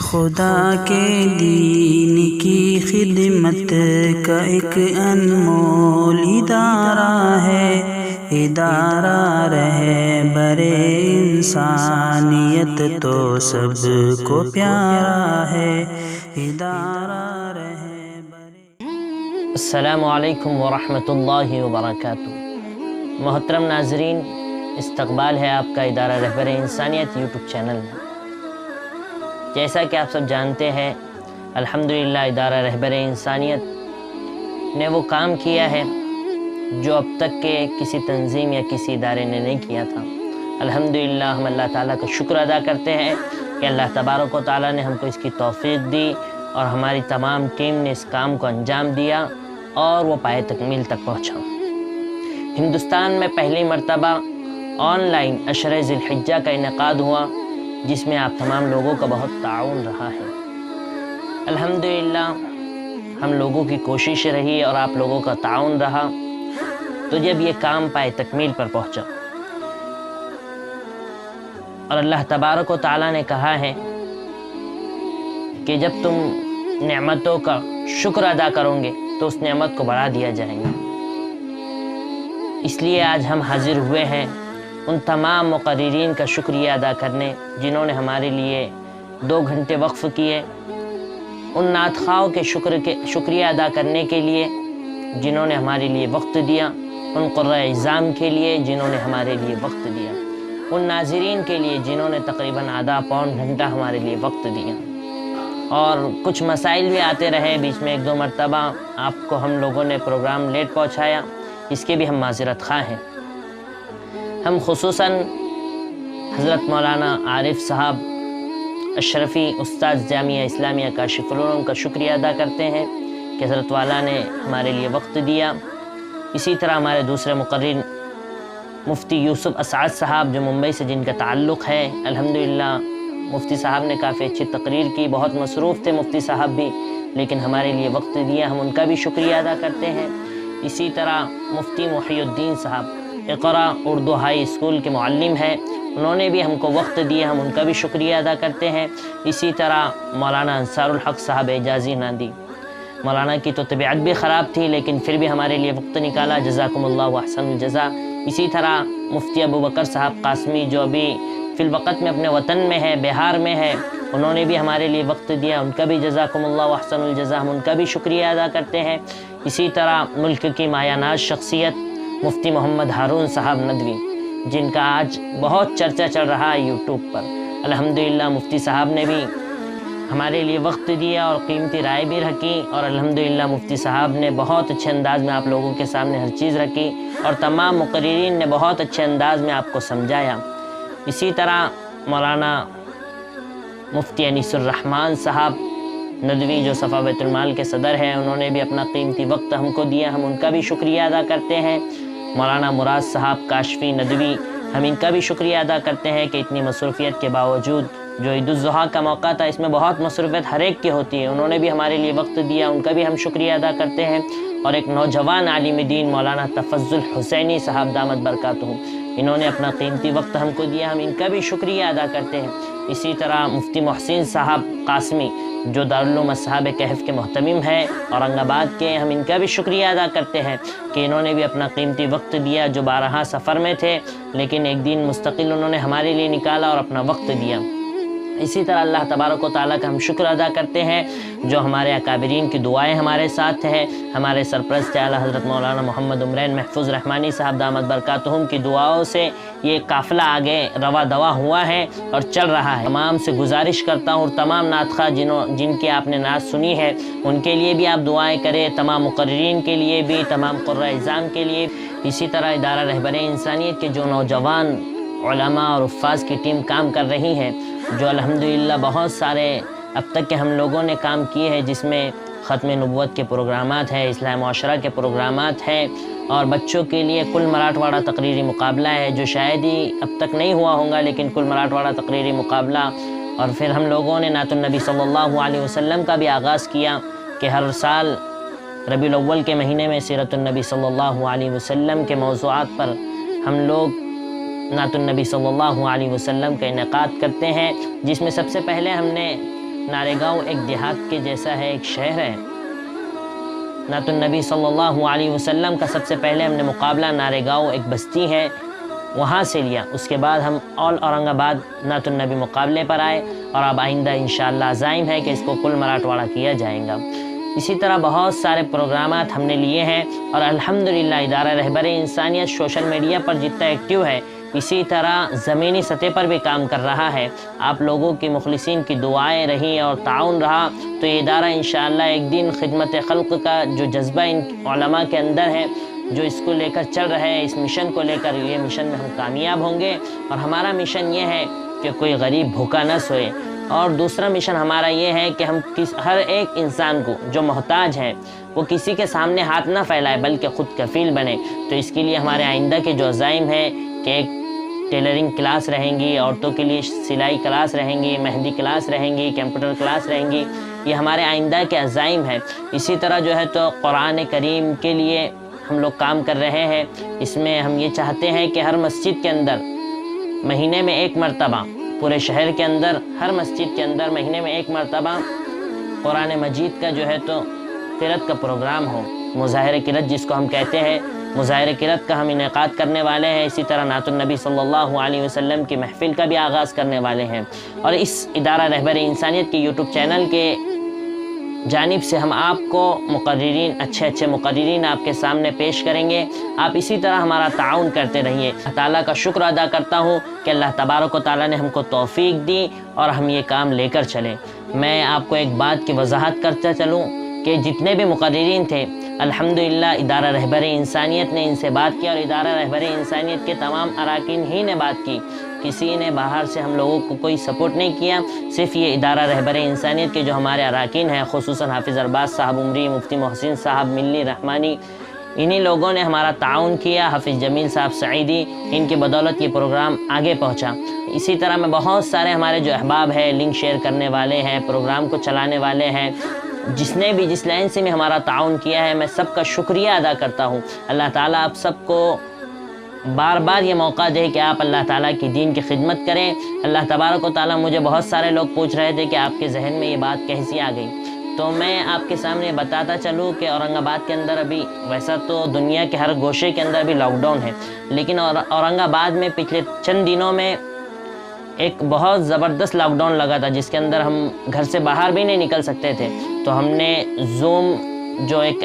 خدا کے دین کی خدمت کا ایک انمول ادارہ ہے، ادارہ رہبر انسانیت تو سب کو پیارا ہے، ادارہ رہبر۔ السلام علیکم ورحمۃ اللہ وبرکاتہ۔ محترم ناظرین، استقبال ہے آپ کا ادارہ رہبر انسانیت یوٹیوب چینل میں۔ جیسا کہ آپ سب جانتے ہیں، الحمدللہ ادارہ رہبر انسانیت نے وہ کام کیا ہے جو اب تک کے کسی تنظیم یا کسی ادارے نے نہیں کیا تھا۔ الحمدللہ ہم اللہ تعالیٰ کا شکر ادا کرتے ہیں کہ اللہ تبارک و تعالیٰ نے ہم کو اس کی توفیق دی اور ہماری تمام ٹیم نے اس کام کو انجام دیا اور وہ پائے تکمیل تک پہنچا۔ ہندوستان میں پہلی مرتبہ آن لائن عشرہ ذی الحجہ کا انعقاد ہوا، جس میں آپ تمام لوگوں کا بہت تعاون رہا ہے۔ الحمدللہ ہم لوگوں کی کوشش رہی اور آپ لوگوں کا تعاون رہا، تو جب یہ کام پائے تکمیل پر پہنچا اور اللہ تبارک و تعالیٰ نے کہا ہے کہ جب تم نعمتوں کا شکر ادا کرو گے تو اس نعمت کو بڑھا دیا جائے گا۔ اس لیے آج ہم حاضر ہوئے ہیں ان تمام مقررین کا شکریہ ادا کرنے جنہوں نے ہمارے لیے 2 گھنٹے وقف کیے، ان نعت خواہوں کے شکریہ ادا کرنے کے لیے جنہوں نے ہمارے لیے وقت دیا، ان قرۂ اعظام کے لیے جنہوں نے ہمارے لیے وقت دیا، ان ناظرین کے لیے جنہوں نے تقریباً آدھا پون گھنٹہ ہمارے لیے وقت دیا۔ اور کچھ مسائل بھی آتے رہے بیچ میں، 1-2 مرتبہ آپ کو ہم لوگوں نے پروگرام لیٹ پہنچایا، اس کے بھی ہم معذرت خواہ ہیں۔ ہم خصوصاً حضرت مولانا عارف صاحب اشرفی استاد جامعہ اسلامیہ کاشف العلوم کا شکریہ ادا کرتے ہیں کہ حضرت والا نے ہمارے لیے وقت دیا۔ اسی طرح ہمارے دوسرے مقرر مفتی یوسف اسعد صاحب جو ممبئی سے جن کا تعلق ہے، الحمدللہ مفتی صاحب نے کافی اچھی تقریر کی، بہت مصروف تھے مفتی صاحب بھی، لیکن ہمارے لیے وقت دیا، ہم ان کا بھی شکریہ ادا کرتے ہیں۔ اسی طرح مفتی محی الدین صاحب اقرا اردو ہائی اسکول کے معلم ہیں، انہوں نے بھی ہم کو وقت دیا، ہم ان کا بھی شکریہ ادا کرتے ہیں۔ اسی طرح مولانا انصار الحق صاحب اعجازی نادی، مولانا کی تو طبیعت بھی خراب تھی لیکن پھر بھی ہمارے لیے وقت نکالا، جزاکم اللہ واحسن الجزا۔ اسی طرح مفتی ابوبکر صاحب قاسمی جو ابھی فی الوقت میں اپنے وطن میں ہے، بہار میں ہے، انہوں نے بھی ہمارے لیے وقت دیا، ان کا بھی جزاکم اللہ واحسن الجزا، ہم ان کا بھی شکریہ ادا کرتے ہیں۔ اسی طرح ملک کی مایہ ناز شخصیت مفتی محمد ہارون صاحب ندوی، جن کا آج بہت چرچا چل رہا ہے یوٹیوب پر، الحمدللہ مفتی صاحب نے بھی ہمارے لیے وقت دیا اور قیمتی رائے بھی رکھی، اور الحمدللہ مفتی صاحب نے بہت اچھے انداز میں آپ لوگوں کے سامنے ہر چیز رکھی، اور تمام مقررین نے بہت اچھے انداز میں آپ کو سمجھایا۔ اسی طرح مولانا مفتی انیس الرحمن صاحب ندوی جو صفا بیت المال کے صدر ہیں، انہوں نے بھی اپنا قیمتی وقت ہم کو دیا، ہم ان کا بھی شکریہ ادا کرتے ہیں۔ مولانا مراد صاحب کاشفی ندوی، ہم ان کا بھی شکریہ ادا کرتے ہیں کہ اتنی مصروفیت کے باوجود، جو عید الاضحیٰ کا موقع تھا اس میں بہت مصروفیت ہر ایک کی ہوتی ہے، انہوں نے بھی ہمارے لیے وقت دیا، ان کا بھی ہم شکریہ ادا کرتے ہیں۔ اور ایک نوجوان عالم دین مولانا تفضل حسینی صاحب دامت برکاتہ، انہوں نے اپنا قیمتی وقت ہم کو دیا، ہم ان کا بھی شکریہ ادا کرتے ہیں۔ اسی طرح مفتی محسن صاحب قاسمی جو دارالعلوم اصحاب کہف کے محتمم ہیں اورنگ آباد کے، ہم ان کا بھی شکریہ ادا کرتے ہیں کہ انہوں نے بھی اپنا قیمتی وقت دیا، جو 12 سفر میں تھے لیکن ایک دن مستقل انہوں نے ہمارے لیے نکالا اور اپنا وقت دیا۔ اسی طرح اللہ تبارک و تعالیٰ کا ہم شکر ادا کرتے ہیں جو ہمارے اکابرین کی دعائیں ہمارے ساتھ ہیں، ہمارے سرپرست اعلیٰ حضرت مولانا محمد عمرین محفوظ رحمانی صاحب دامت برکاتہم کی دعاؤں سے یہ قافلہ آگے روا دوا ہوا ہے اور چل رہا ہے۔ تمام سے گزارش کرتا ہوں، تمام نعت خواہ جن کے آپ نے نعت سنی ہے ان کے لیے بھی آپ دعائیں کریں، تمام مقررین کے لیے بھی، تمام قرۂ اعظام کے لیے۔ اسی طرح ادارہ رہبر انسانیت کے جو نوجوان علماء اور حفاظ کی ٹیم کام کر رہی ہے، جو الحمدللہ بہت سارے اب تک کے ہم لوگوں نے کام کیے ہیں، جس میں ختم نبوت کے پروگرامات ہیں، اصلاح معاشرہ کے پروگرامات ہیں، اور بچوں کے لیے کل مراٹھواڑہ تقریری مقابلہ ہے جو شاید ہی اب تک نہیں ہوا ہوگا، لیکن کل مراٹھواڑہ تقریری مقابلہ، اور پھر ہم لوگوں نے نعت النبی صلی اللہ علیہ وسلم کا بھی آغاز کیا کہ ہر سال ربیع الاول کے مہینے میں سیرت النبی صلی اللہ علیہ وسلم کے موضوعات پر ہم لوگ نعت النبی صلی اللہ علیہ وسلم کا انعقاد کرتے ہیں، جس میں سب سے پہلے ہم نے ناریگاؤں ایک دیہات کے جیسا ہے، ایک شہر ہے۔ نعت النبی صلی اللہ علیہ وسلم کا سب سے پہلے ہم نے مقابلہ ناریگاؤں ایک بستی ہے وہاں سے لیا، اس کے بعد ہم اورنگ آباد نعت النبی مقابلے پر آئے، اور اب آئندہ انشاءاللہ عزائم ہے کہ اس کو کل مراٹھواڑہ کیا جائے گا۔ اسی طرح بہت سارے پروگرامات ہم نے لیے ہیں، اور الحمدللہ ادارہ رہبر انسانیت سوشل میڈیا پر جتنا ایکٹیو ہے، اسی طرح زمینی سطح پر بھی کام کر رہا ہے۔ آپ لوگوں کی مخلصین کی دعائیں رہی اور تعاون رہا تو یہ ادارہ انشاءاللہ ایک دن خدمت خلق کا جو جذبہ ان علماء کے اندر ہے، جو اس کو لے کر چل رہے ہیں، اس مشن کو لے کر، یہ مشن میں ہم کامیاب ہوں گے۔ اور ہمارا مشن یہ ہے کہ کوئی غریب بھوکا نہ سوئے، اور دوسرا مشن ہمارا یہ ہے کہ ہم ہر ایک انسان کو جو محتاج ہے وہ کسی کے سامنے ہاتھ نہ پھیلائے بلکہ خود کفیل بنے۔ تو اس کے لیے ہمارے آئندہ کے جو عزائم ہیں کہ ایک ٹیلرنگ کلاس رہیں گی، عورتوں کے لیے سلائی کلاس رہیں گی، مہندی کلاس رہیں گی، کمپیوٹر کلاس رہیں گی، یہ ہمارے آئندہ کے عزائم ہیں۔ اسی طرح جو ہے تو قرآن کریم کے لیے ہم لوگ کام کر رہے ہیں۔ اس میں ہم یہ چاہتے ہیں کہ ہر مسجد کے اندر مہینے میں ایک مرتبہ، پورے شہر کے اندر ہر مسجد کے اندر مہینے میں ایک مرتبہ قرآن مجید کا جو ہے تو قرأت کا پروگرام ہو، مظاہر قرأت جس کو ہم کہتے ہیں، مظاہر قرأت کا ہم انعقاد کرنے والے ہیں۔ اسی طرح نعت النبی صلی اللہ علیہ وسلم کی محفل کا بھی آغاز کرنے والے ہیں، اور اس ادارہ رہبر انسانیت کے یوٹیوب چینل کے جانب سے ہم آپ کو مقررین، اچھے مقررین آپ کے سامنے پیش کریں گے۔ آپ اسی طرح ہمارا تعاون کرتے رہیے۔ اللہ تعالیٰ کا شکر ادا کرتا ہوں کہ اللہ تبارک و تعالیٰ نے ہم کو توفیق دی اور ہم یہ کام لے کر چلیں۔ میں آپ کو ایک بات کی وضاحت کرتا چلوں کہ جتنے بھی مقررین تھے الحمدللہ ادارہ رہبر انسانیت نے ان سے بات کی، اور ادارہ رہبر انسانیت کے تمام اراکین ہی نے بات کی، کسی نے باہر سے ہم لوگوں کو کوئی سپورٹ نہیں کیا۔ صرف یہ ادارہ رہبر انسانیت کے جو ہمارے اراکین ہیں، خصوصاً حافظ ارباز صاحب عمری، مفتی محسن صاحب ملی رحمانی، انہی لوگوں نے ہمارا تعاون کیا۔ حافظ جمیل صاحب سعیدی، ان کی بدولت یہ پروگرام آگے پہنچا۔ اسی طرح میں بہت سارے ہمارے جو احباب ہیں، لنک شیئر کرنے والے ہیں، پروگرام کو چلانے والے ہیں، جس نے بھی جس لائن سے بھی ہمارا تعاون کیا ہے، میں سب کا شکریہ ادا کرتا ہوں۔ اللہ تعالیٰ آپ سب کو بار بار یہ موقع دے کہ آپ اللہ تعالیٰ کی دین کی خدمت کریں۔ اللہ تبارک و تعالیٰ، مجھے بہت سارے لوگ پوچھ رہے تھے کہ آپ کے ذہن میں یہ بات کیسی آ گئی، تو میں آپ کے سامنے بتاتا چلوں کہ اورنگ آباد کے اندر ابھی، ویسا تو دنیا کے ہر گوشے کے اندر بھی لاک ڈاؤن ہے، لیکن اورنگ آباد میں پچھلے چند دنوں میں ایک بہت زبردست لاک ڈاؤن لگا تھا، جس کے اندر ہم گھر سے باہر بھی نہیں نکل سکتے تھے۔ تو ہم نے زوم جو ایک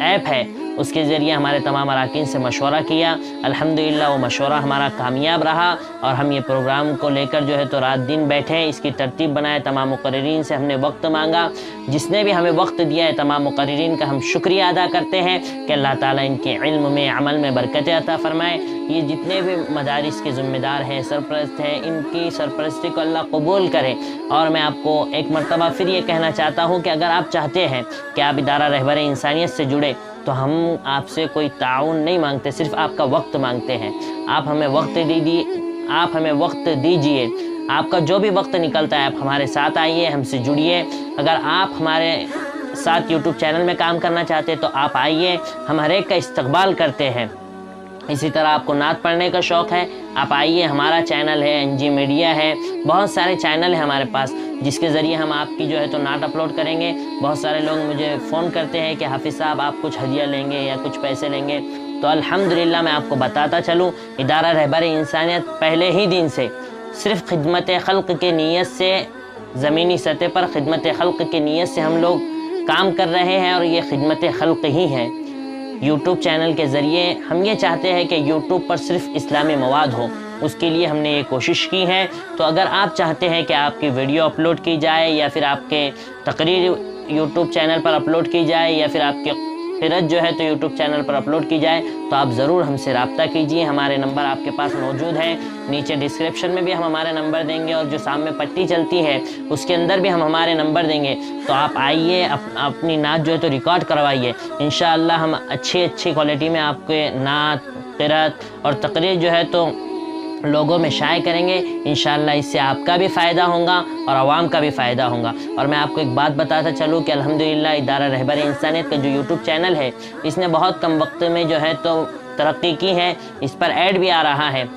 ایپ ہے اس کے ذریعے ہمارے تمام اراکین سے مشورہ کیا۔ الحمدللہ وہ مشورہ ہمارا کامیاب رہا، اور ہم یہ پروگرام کو لے کر جو ہے تو رات دن بیٹھے، اس کی ترتیب بنائے، تمام مقررین سے ہم نے وقت مانگا۔ جس نے بھی ہمیں وقت دیا ہے تمام مقررین کا ہم شکریہ ادا کرتے ہیں کہ اللہ تعالیٰ ان کے علم میں، عمل میں برکت عطا فرمائے۔ یہ جتنے بھی مدارس کے ذمہ دار ہیں، سرپرست ہیں، ان کی سرپرستی کو اللہ قبول کرے۔ اور میں آپ کو ایک مرتبہ پھر یہ کہنا چاہتا ہوں کہ اگر آپ چاہتے ہیں کہ آپ ادارہ رہبر انسانیت سے جڑے، تو ہم آپ سے کوئی تعاون نہیں مانگتے، صرف آپ کا وقت مانگتے ہیں۔ آپ ہمیں وقت دیجیے، آپ کا جو بھی وقت نکلتا ہے آپ ہمارے ساتھ آئیے، ہم سے جڑیے۔ اگر آپ ہمارے ساتھ یوٹیوب چینل میں کام کرنا چاہتے تو آپ آئیے، ہم ہر ایک کا استقبال کرتے ہیں۔ اسی طرح آپ کو نعت پڑھنے کا شوق ہے، آپ آئیے، ہمارا چینل ہے، NG میڈیا ہے، بہت سارے چینل ہیں ہمارے پاس جس کے ذریعے ہم آپ کی جو ہے تو نعت اپلوڈ کریں گے۔ بہت سارے لوگ مجھے فون کرتے ہیں کہ حافظ صاحب آپ کچھ ہدیہ لیں گے یا کچھ پیسے لیں گے، تو الحمدللہ میں آپ کو بتاتا چلوں، ادارہ رہبر انسانیت پہلے ہی دن سے صرف خدمت خلق کے نیت سے، زمینی سطح پر خدمت خلق کے نیت سے ہم لوگ کام کر رہے ہیں، اور یہ خدمت خلق ہی ہے۔ یوٹیوب چینل کے ذریعے ہم یہ چاہتے ہیں کہ یوٹیوب پر صرف اسلامی مواد ہو، اس کے لیے ہم نے یہ کوشش کی ہے۔ تو اگر آپ چاہتے ہیں کہ آپ کی ویڈیو اپلوڈ کی جائے، یا پھر آپ کے تقریر یوٹیوب چینل پر اپلوڈ کی جائے، یا پھر آپ کی قرأت جو ہے تو یوٹیوب چینل پر اپلوڈ کی جائے، تو آپ ضرور ہم سے رابطہ کیجیے۔ ہمارے نمبر آپ کے پاس موجود ہیں، نیچے ڈسکرپشن میں بھی ہم ہمارے نمبر دیں گے، اور جو سامنے پٹی چلتی ہے اس کے اندر بھی ہم ہمارے نمبر دیں گے۔ تو آپ آئیے، اپنی نعت جو ہے تو ریکارڈ کروائیے، انشاءاللہ ہم اچھی کوالٹی میں آپ کے نعت، قرأت اور تقریر جو ہے تو لوگوں میں شائع کریں گے۔ انشاءاللہ اس سے آپ کا بھی فائدہ ہوگا اور عوام کا بھی فائدہ ہوگا۔ اور میں آپ کو ایک بات بتاتا چلوں کہ الحمدللہ ادارہ رہبر انسانیت کا جو یوٹیوب چینل ہے، اس نے بہت کم وقت میں جو ہے تو ترقی کی ہے، اس پر ایڈ بھی آ رہا ہے۔